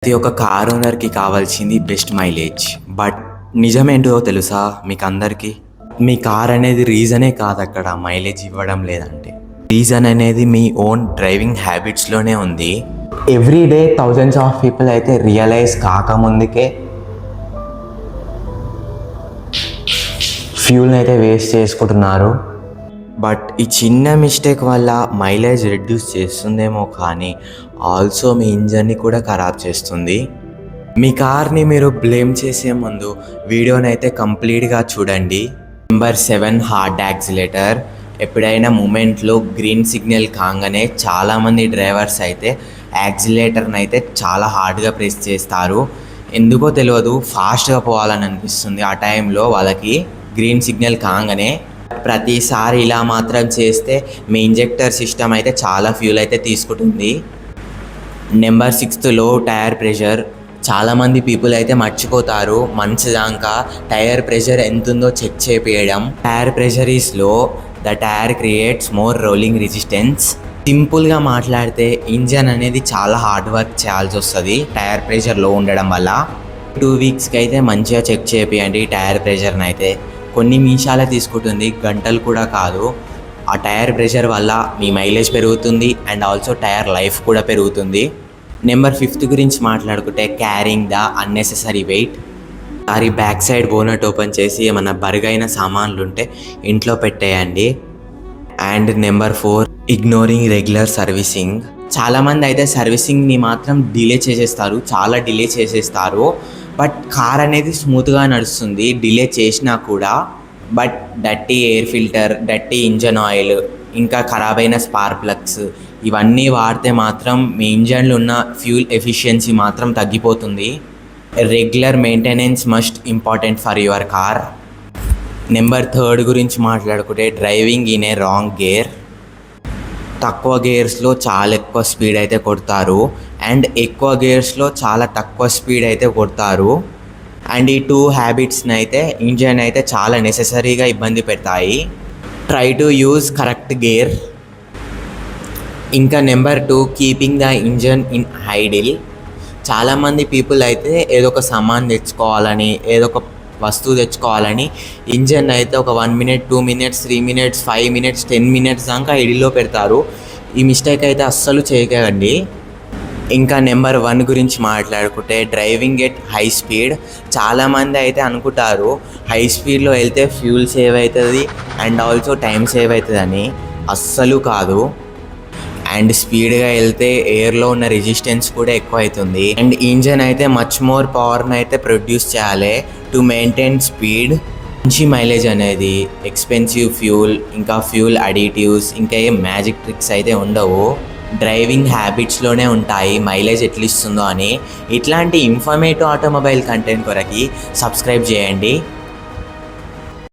ప్రతి ఒక్క కార్ ఓనర్‌కి కావాల్సింది బెస్ట్ మైలేజ్. బట్ నిజమేంటో తెలుసా మీకందరికీ? మీ కార్ అనేది రీజనే కాదక్కడ మైలేజ్ ఇవ్వడం లేదంటే. రీజన్ అనేది మీ ఓన్ డ్రైవింగ్ హ్యాబిట్స్‌లోనే ఉంది. Every day thousands of people అయితే రియలైజ్ కాకముందుకే ఫ్యూల్‌ని అయితే వేస్ట్ చేసుకుంటున్నారు. బట్ ఈ చిన్న మిస్టేక్ వల్ల మైలేజ్ రెడ్యూస్ చేస్తుందేమో కానీ ఆల్సో మీ ఇంజన్ని కూడా ఖరాబ్ చేస్తుంది. మీ కార్ని మీరు బ్లేమ్ చేసే ముందు వీడియోని అయితే కంప్లీట్గా చూడండి. Number 7 hard accelerator. ఎప్పుడైనా మూమెంట్లో గ్రీన్ సిగ్నల్ కాగానే చాలామంది డ్రైవర్స్ అయితే యాక్సిలేటర్ని అయితే చాలా హార్డ్గా ప్రెస్ చేస్తారు. ఎందుకో తెలియదు, ఫాస్ట్గా పోవాలని అనిపిస్తుంది ఆ టైంలో వాళ్ళకి గ్రీన్ సిగ్నల్ కాగానే. ప్రతిసారి ఇలా మాత్రం చేస్తే మీ ఇంజెక్టర్ సిస్టమ్ అయితే చాలా ఫ్యూల్ అయితే తీసుకుంటుంది. నెంబర్ 6 లో టైర్ ప్రెషర్. చాలామంది పీపుల్ అయితే మర్చిపోతారు మంచి దాకా టైర్ ప్రెషర్ ఎంత ఉందో చెక్ చేపియడం. Tyre pressure is low, the tyre creates more rolling resistance. సింపుల్గా మాట్లాడితే ఇంజన్ అనేది చాలా హార్డ్ వర్క్ చేయాల్సి వస్తుంది టైర్ ప్రెషర్ లో ఉండడం వల్ల. 2 వీక్స్కి అయితే మంచిగా చెక్ చేపియండి టైర్ ప్రెషర్ని అయితే. కొన్ని నిమిషాలే తీసుకుంటుంది, గంటలు కూడా కాదు. ఆ టైర్ ప్రెషర్ వల్ల మీ మైలేజ్ పెరుగుతుంది అండ్ ఆల్సో టైర్ లైఫ్ కూడా పెరుగుతుంది. నెంబర్ 5 గురించి మాట్లాడుకుంటే carrying the unnecessary weight. Sorry, back side bonnet open చేసి ఏమన్నా బరుగైన సామాన్లు ఉంటే ఇంట్లో పెట్టేయండి. And number 4 ignoring regular servicing. చాలామంది అయితే సర్వీసింగ్ని మాత్రం చాలా డిలే చేసేస్తారు. బట్ కార్ అనేది స్మూత్గా నడుస్తుంది డిలే చేసినా కూడా. But dirty air filter, dirty engine oil, ఇంకా ఖరాబ్ అయిన స్పార్క్ ప్లగ్స్ ఇవన్నీ వాడితే మాత్రం మీ ఇంజన్లో ఉన్న ఫ్యూల్ ఎఫిషియన్సీ మాత్రం తగ్గిపోతుంది. Regular maintenance must important for your car. Number 3 గురించి మాట్లాడుకుంటే driving in a wrong gear. తక్కువ గేర్స్లో చాలా ఎక్కువ స్పీడ్ అయితే కొడతారు అండ్ ఎక్కువ గేర్స్లో చాలా తక్కువ స్పీడ్ అయితే కొడతారు. అండ్ ఈ 2 హ్యాబిట్స్ని అయితే ఇంజన్ అయితే చాలా నెసెసరీగా ఇబ్బంది పెడతాయి. Try to use correct gear. ఇంకా number 2 keeping the engine in idle. చాలామంది పీపుల్ అయితే ఏదో ఒక సామాన్ తెచ్చుకోవాలని, ఏదో ఒక వస్తువు తెచ్చుకోవాలని ఇంజన్ అయితే ఒక 1 minute, 2 minutes, 3 minutes, 5 minutes, 10 minutes దాకా ఐడిల్లో పెడతారు. ఈ మిస్టేక్ అయితే అస్సలు చేయకండి. ఇంకా నెంబర్ 1 గురించి మాట్లాడుకుంటే డ్రైవింగ్ ఎట్ హై స్పీడ్. చాలామంది అయితే అనుకుంటారు హై స్పీడ్లో వెళ్తే ఫ్యూల్ సేవ్ అవుతుంది అండ్ ఆల్సో టైం సేవ్ అవుతుందని. అస్సలు కాదు. అండ్ స్పీడ్గా వెళ్తే ఎయిర్లో ఉన్న రెసిస్టెన్స్ కూడా ఎక్కువ అవుతుంది అండ్ ఇంజన్ అయితే మచ్ మోర్ పవర్ని అయితే ప్రొడ్యూస్ చేయాలి టు మెయింటైన్ స్పీడ్. మంచి మైలేజ్ అనేది ఎక్స్పెన్సివ్ ఫ్యూల్, ఇంకా ఫ్యూల్ అడిటివ్స్, ఇంకా ఏ మ్యాజిక్ ట్రిక్స్ అయితే ఉండవు. డ్రైవింగ్ హ్యాబిట్స్లోనే ఉంటాయి మైలేజ్ ఎట్లా ఇస్తుందో అని. ఇట్లాంటి ఇన్ఫర్మేటివ్ ఆటోమొబైల్ కంటెంట్ కొరకి సబ్స్క్రైబ్ చేయండి.